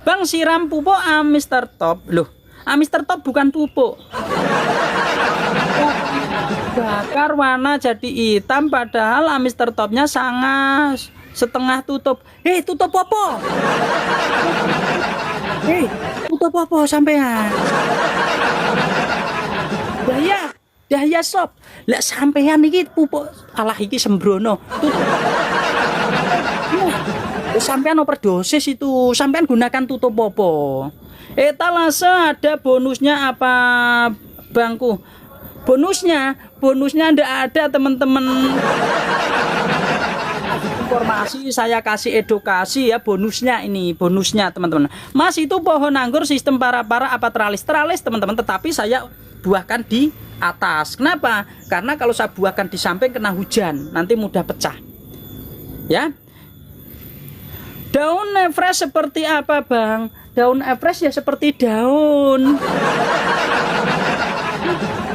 Bang, siram pupuk Mister Top. Loh, Mister Top bukan pupuk. Bakar warna jadi hitam padahal Mister Topnya sangat setengah tutup. Tutup apa? Tutup apa sampean? Dahya sob. Lah sampean iki pupuk alah iki sembrono. Tutup. Sampean overdosis itu, sampean gunakan tutup popo. Etalase ada bonusnya apa bangku? Bonusnya ndak ada teman-teman. Informasi saya kasih edukasi ya, bonusnya teman-teman. Mas itu pohon anggur sistem para apa teralis teman-teman, tetapi saya buahkan di atas. Kenapa? Karena kalau saya buahkan di samping kena hujan, nanti mudah pecah. Ya. Daun Everest seperti apa, Bang? Daun Everest ya seperti daun.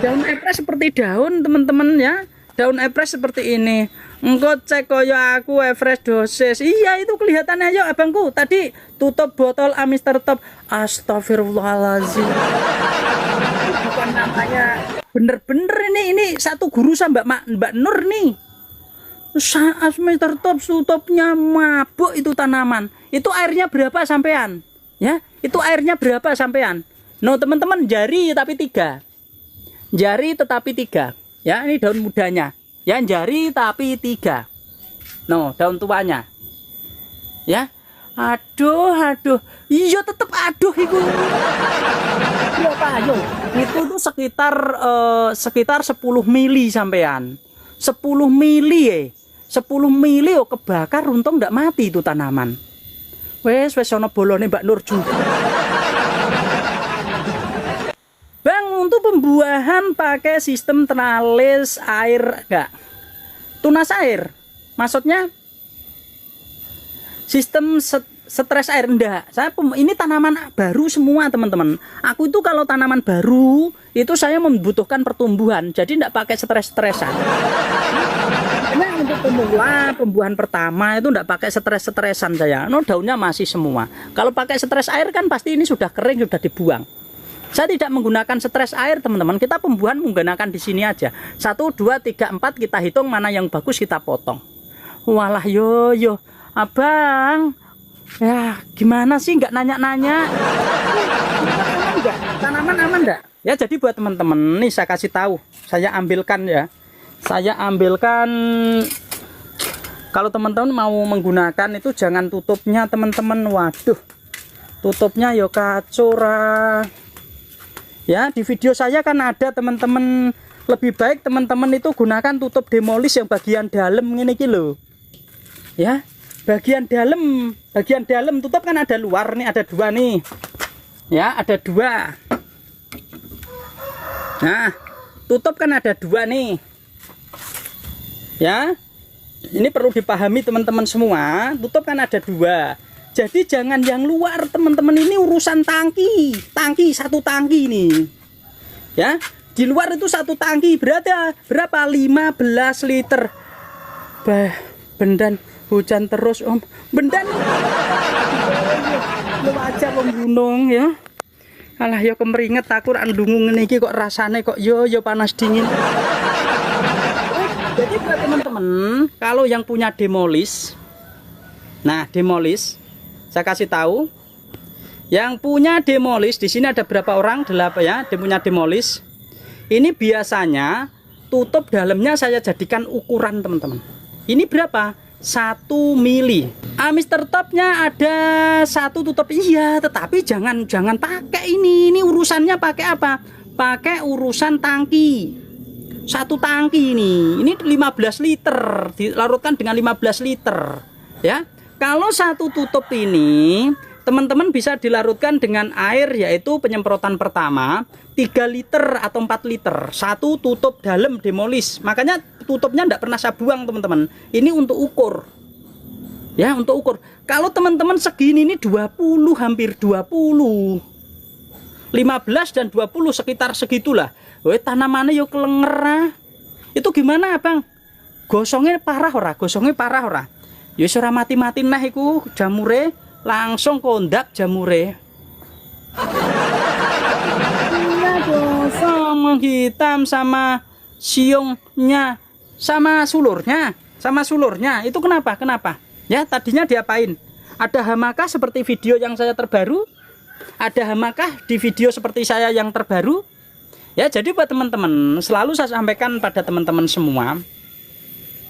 Daun Everest seperti daun, teman-teman ya. Daun Everest seperti ini. Engko cek koyo aku Everest dosis. Iya, itu kelihatannya. Ayo, abangku. Tadi tutup botol Mister Top. Astagfirullahaladzim. Bukan namanya. Bener-bener ini satu guru sama Mbak Nur nih. Saat Mister Top tutupnya mabuk itu tanaman. Itu airnya berapa sampean? Ya, itu airnya berapa sampean? No, teman-teman, jari tapi 3. Jari tetapi 3. Ya, ini daun mudanya. Ya, jari tapi 3. No, daun tuanya. Ya. Aduh. Iya tetep aduh itu. Berapa ayo? Itu tuh sekitar 10 mili sampean. 10 mili 10 mili kebakar untung ndak mati itu tanaman. Wes ono bolone Mbak Nur juga. Bang, untuk pembuahan pakai sistem teralis air enggak? Tunas air. Maksudnya sistem stres air enggak. Ini tanaman baru semua, teman-teman. Aku itu kalau tanaman baru itu saya membutuhkan pertumbuhan. Jadi enggak pakai stres-stresan. Karena untuk pembuahan pertama itu enggak pakai stres-stresan saya. No, daunnya masih semua. Kalau pakai stres air kan pasti ini sudah kering, sudah dibuang. Saya tidak menggunakan stres air, teman-teman. Kita pembuahan menggunakan di sini aja. 1, 2, 3, 4 kita hitung mana yang bagus kita potong. Walah yo. Abang. Ya, gimana sih nggak nanya-nanya? Tanaman aman enggak? Ya, jadi buat teman-teman nih saya kasih tahu. Saya ambilkan ya. Kalau teman-teman mau menggunakan itu jangan tutupnya, teman-teman. Waduh. Tutupnya yo kacora. Ya, di video saya kan ada, teman-teman. Lebih baik teman-teman itu gunakan tutup demolis yang bagian dalam ini kilo. Ya, bagian dalam tutup kan ada luar nih, ada 2 nih. Ya, ada 2. Nah, tutup kan ada 2 nih. Ya. Ini perlu dipahami teman-teman semua, tutup kan ada 2. Jadi jangan yang luar, teman-teman. Ini urusan tangki. Satu tangki nih. Ya, di luar itu satu tangki berapa? 15 liter. Bendan hujan terus, Om. Bendan. Wajar Om gunung ya. Alah ya kemeringet aku rak ndungu ngene iki kok rasane kok yo panas dingin. Jadi buat teman-teman, kalau yang punya demolis. Nah, demolis saya kasih tahu, yang punya demolis di sini ada berapa orang? 8 ya, dia punya demolis. Ini biasanya tutup dalamnya saya jadikan ukuran, teman-teman. Ini berapa? 1 mili. Mister Topnya ada 1 tutup. Iya, tetapi jangan pakai ini. Ini urusannya pakai apa? Pakai urusan tangki. 1 tangki ini. Ini 15 liter, dilarutkan dengan 15 liter. Ya. Kalau 1 tutup ini, teman-teman bisa dilarutkan dengan air, yaitu penyemprotan pertama 3 liter atau 4 liter. 1 tutup dalam demolis. Makanya tutupnya tidak pernah saya buang, teman-teman. Ini untuk ukur. Ya, untuk ukur. Kalau teman-teman segini ini 20, hampir 20. 15 dan 20 sekitar segitulah. Weh, tanamannya yuk kelenger. Itu gimana, Bang? Gosongnya parah ora? Ya ora mati-mati nah iku jamure. langsung kondap jamure. Iya dong, sama hitam, sama siungnya, sama sulurnya. Itu kenapa? Ya, tadinya diapain? Ada hamakah seperti video yang saya terbaru? Ada hamakah di video seperti saya yang terbaru? Ya, jadi buat teman-teman, selalu saya sampaikan pada teman-teman semua,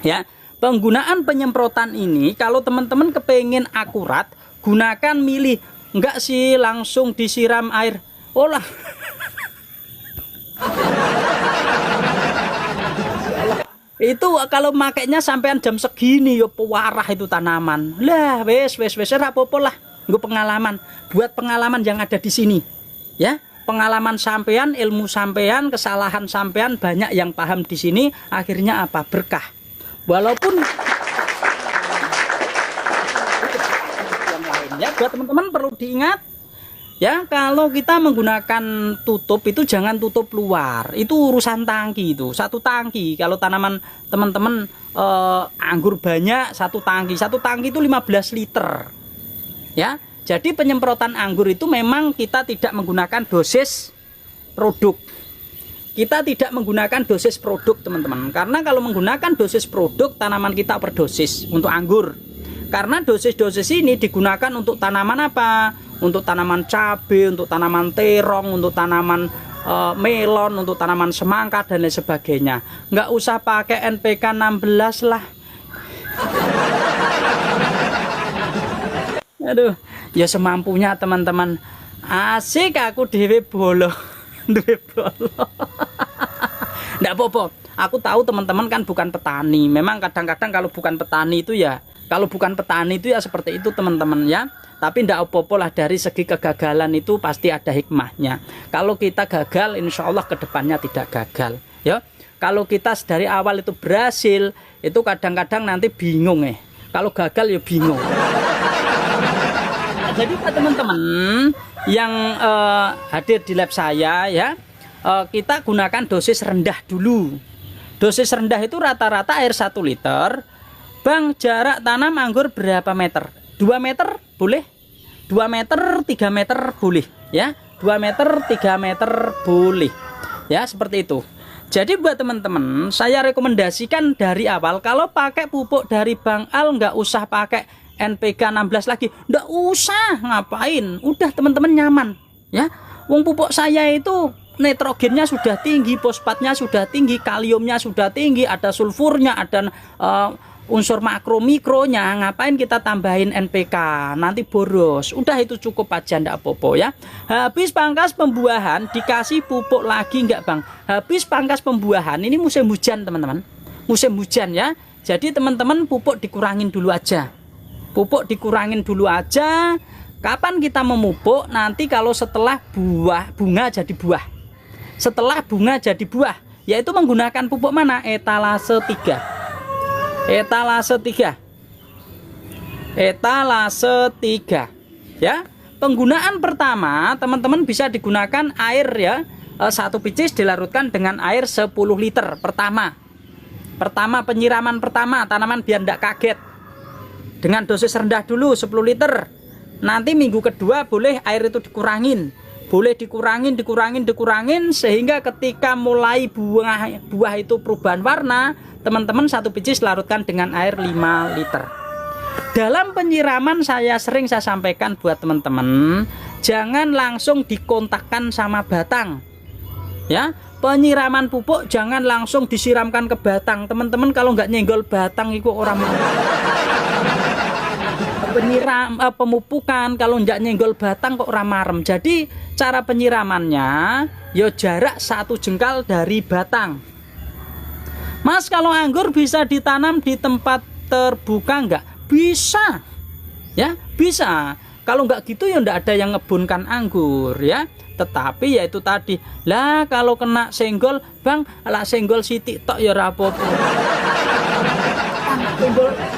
ya, penggunaan penyemprotan ini kalau teman-teman kepengen akurat, gunakan milih, enggak sih langsung disiram air. Olah. Itu kalau makainya sampean jam segini yo pewarah itu tanaman. Lah, wes ora apa-apa lah. Nggo pengalaman, buat pengalaman yang ada di sini. Ya, pengalaman sampean, ilmu sampean, kesalahan sampean banyak yang paham di sini, akhirnya apa? Berkah. Walaupun yang lainnya, buat teman-teman perlu diingat, ya, kalau kita menggunakan tutup itu jangan tutup luar. Itu urusan tangki itu. Satu tangki, kalau tanaman teman-teman anggur banyak, satu tangki itu 15 liter. Ya, jadi penyemprotan anggur itu memang kita tidak menggunakan dosis produk. Kita tidak menggunakan dosis produk, teman-teman. Karena kalau menggunakan dosis produk, tanaman kita berdosis untuk anggur. Karena dosis-dosis ini digunakan untuk tanaman apa? Untuk tanaman cabai, untuk tanaman terong, untuk tanaman melon, untuk tanaman semangka dan lain sebagainya. Nggak usah pakai NPK 16 lah. Aduh, ya semampunya teman-teman. Asik aku dewe bolo. Dewe bolo. Nggak apa-apa. Aku tahu teman-teman kan bukan petani. Memang kadang-kadang kalau bukan petani itu ya, seperti itu teman-teman ya. Tapi ndak apa-apa lah, dari segi kegagalan itu pasti ada hikmahnya. Kalau kita gagal, insya Allah kedepannya tidak gagal. Ya, kalau kita dari awal itu berhasil, itu kadang-kadang nanti bingung Kalau gagal ya bingung. Jadi Pak teman-teman yang hadir di lab saya ya, kita gunakan dosis rendah dulu. Dosis rendah itu rata-rata air 1 liter. Bang, jarak tanam anggur berapa meter? 2 meter boleh? 2 meter, 3 meter boleh ya. 2 meter, 3 meter boleh. Ya, seperti itu. Jadi buat teman-teman, saya rekomendasikan dari awal kalau pakai pupuk dari Bang Al nggak usah pakai NPK 16 lagi. Nggak usah, ngapain? Udah teman-teman nyaman ya. Wong pupuk saya itu nitrogennya sudah tinggi, fosfatnya sudah tinggi, kaliumnya sudah tinggi, ada sulfurnya, ada unsur makro mikronya. Ngapain kita tambahin NPK, nanti boros. Udah itu cukup aja, ndak apa-apa ya. Habis pangkas pembuahan dikasih pupuk lagi nggak Bang? Habis pangkas pembuahan, ini musim hujan teman-teman, musim hujan ya. Jadi teman-teman pupuk dikurangin dulu aja. Kapan kita memupuk? Nanti kalau setelah bunga jadi buah. Setelah bunga jadi buah, yaitu menggunakan pupuk mana? Etalase 3. Ya. Penggunaan pertama, teman-teman bisa digunakan air ya. 1 picis dilarutkan dengan air 10 liter pertama. Penyiraman pertama tanaman biar tidak kaget. Dengan dosis rendah dulu 10 liter. Nanti minggu kedua boleh air itu dikurangin. Boleh dikurangin sehingga ketika mulai buah itu perubahan warna, teman-teman 1 picis larutkan dengan air 5 liter. Dalam penyiraman saya sampaikan buat teman-teman, jangan langsung dikontakkan sama batang. Ya, penyiraman pupuk jangan langsung disiramkan ke batang. Teman-teman kalau nggak nyenggol batang itu orang pemupukan kalau nggak nyenggol batang kok ramarem. Jadi cara penyiramannya yo jarak 1 jengkal dari batang. Mas, kalau anggur bisa ditanam di tempat terbuka nggak? Bisa ya, bisa. Kalau nggak gitu ya nggak ada yang ngebunkan anggur ya. Tetapi ya itu tadi lah, kalau kena senggol Bang, lah senggol sitik tok ya rapopo.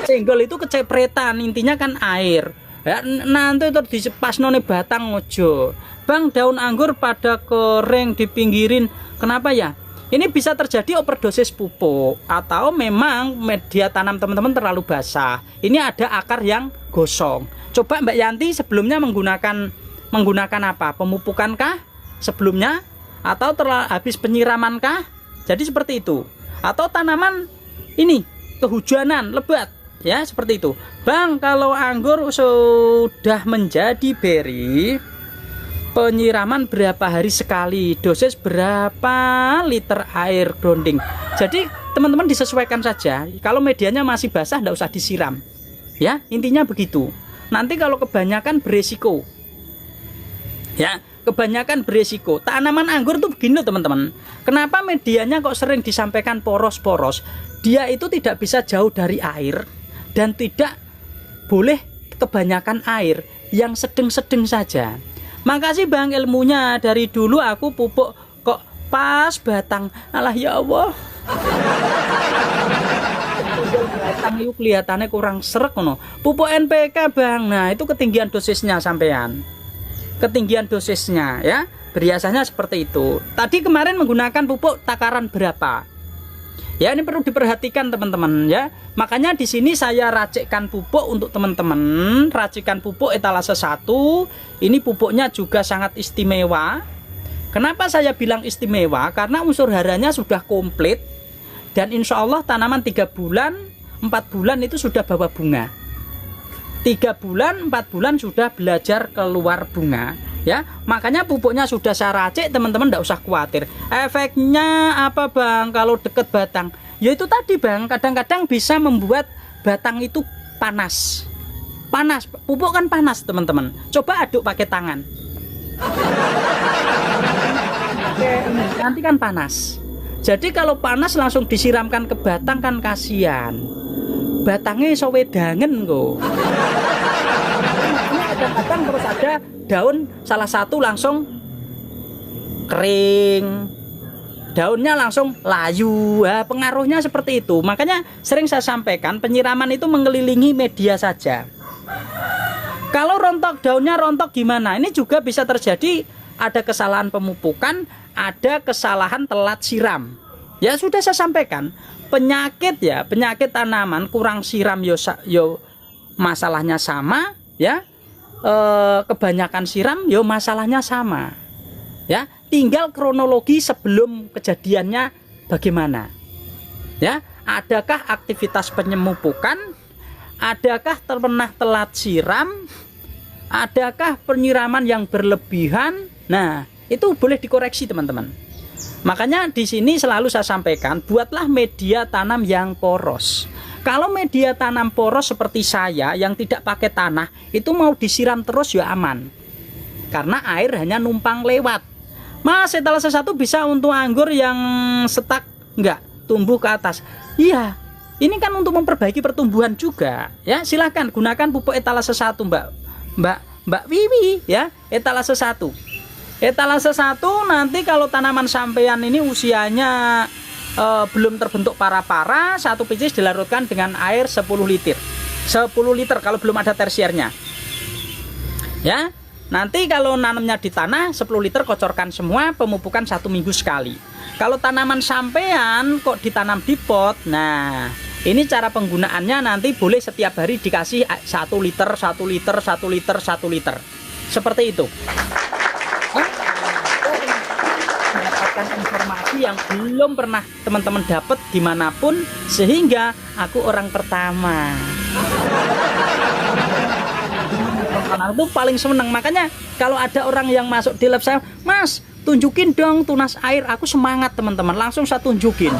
Senggol itu kecepretan, intinya kan air ya, nanti itu disepas none batang ojo. Bang, daun anggur pada kering dipinggirin, kenapa ya? Ini bisa terjadi overdosis pupuk atau memang media tanam teman-teman terlalu basah. Ini ada akar yang gosong. Coba Mbak Yanti sebelumnya menggunakan apa? Pemupukankah sebelumnya atau habis penyiramankah? Jadi seperti itu. Atau tanaman ini kehujanan lebat ya, seperti itu. Bang, kalau anggur sudah menjadi beri, penyiraman berapa hari sekali, dosis berapa liter air grounding. Jadi teman-teman disesuaikan saja. Kalau medianya masih basah tidak usah disiram ya, intinya begitu. Nanti kalau kebanyakan beresiko ya, kebanyakan beresiko. Tanaman anggur tuh begini teman-teman, kenapa medianya kok sering disampaikan poros-poros? Dia itu tidak bisa jauh dari air dan tidak boleh kebanyakan air, yang sedang-sedang saja. Makasih Bang ilmunya, dari dulu aku pupuk kok pas batang. Alah ya Allah. Batang itu kelihatannya kurang seret kono. Pupuk NPK Bang. Nah, itu ketinggian dosisnya sampean. Ketinggian dosisnya ya. Biasanya seperti itu. Tadi kemarin menggunakan pupuk takaran berapa? Ya, ini perlu diperhatikan teman-teman ya. Makanya di sini saya racikkan pupuk untuk teman-teman. Racikan pupuk etalase 1. Ini pupuknya juga sangat istimewa. Kenapa saya bilang istimewa? Karena unsur haranya sudah komplit. Dan insya Allah tanaman 3 bulan, 4 bulan itu sudah bawa bunga. 3 bulan, 4 bulan sudah belajar keluar bunga. Ya, makanya pupuknya sudah saya racik, teman-teman tidak usah khawatir. Efeknya apa Bang kalau deket batang? Ya itu tadi Bang, kadang-kadang bisa membuat batang itu panas. Panas, pupuk kan panas teman-teman. Coba aduk pakai tangan. Oke, nanti kan panas. Jadi kalau panas langsung disiramkan ke batang kan kasihan. Batangnya iso wedangen kok. Kadang-kadang terus ada daun salah satu langsung kering, daunnya langsung layu. Nah, pengaruhnya seperti itu. Makanya sering saya sampaikan penyiraman itu mengelilingi media saja. Kalau rontok, daunnya rontok gimana? Ini juga bisa terjadi, ada kesalahan pemupukan, ada kesalahan telat siram. Ya sudah saya sampaikan, penyakit ya, penyakit tanaman kurang siram yo masalahnya sama ya. Kebanyakan siram yo masalahnya sama ya, tinggal kronologi sebelum kejadiannya bagaimana ya. Adakah aktivitas penyemupukan, adakah pernah telat siram, adakah penyiraman yang berlebihan. Nah, itu boleh dikoreksi teman-teman. Makanya di sini selalu saya sampaikan, buatlah media tanam yang poros. Kalau media tanam poros seperti saya yang tidak pakai tanah, itu mau disiram terus ya aman. Karena air hanya numpang lewat. Mas, etalase 1 bisa untuk anggur yang setak enggak tumbuh ke atas. Iya, ini kan untuk memperbaiki pertumbuhan juga. Ya, silahkan gunakan pupuk etalase 1 Mbak Wiwi ya, etalase 1. Etalase 1 nanti kalau tanaman sampean ini usianya belum terbentuk para-para, 1 pieces dilarutkan dengan air 10 liter. 10 liter kalau belum ada tersiernya. Ya. Nanti kalau nanamnya di tanah 10 liter kocorkan semua, pemupukan 1 minggu sekali. Kalau tanaman sampean kok ditanam di pot, nah ini cara penggunaannya nanti boleh setiap hari dikasih 1 liter, 1 liter, 1 liter, 1 liter. Seperti itu. Informasi yang belum pernah teman-teman dapat dimanapun, sehingga aku orang pertama. Itu paling seneng. Makanya kalau ada orang yang masuk di lab saya, Mas tunjukin dong tunas air, aku semangat teman-teman, langsung saya tunjukin.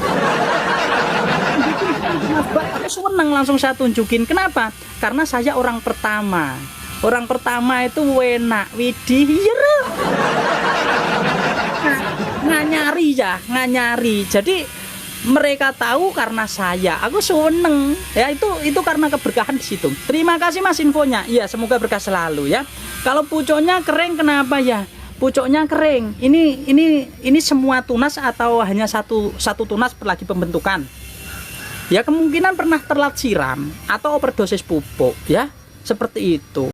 Aku seneng langsung saya tunjukin. Kenapa? Karena saya orang pertama. Orang pertama itu enak, widih, nganyari ya, nganyari. Jadi mereka tahu karena saya, aku seneng ya, itu karena keberkahan di situ. Terima kasih Mas infonya. Iya, semoga berkah selalu ya. Kalau pucuknya kering kenapa ya? Pucuknya kering. Ini semua tunas atau hanya satu tunas lagi pembentukan? Ya kemungkinan pernah telat siram atau overdosis pupuk ya. Seperti itu.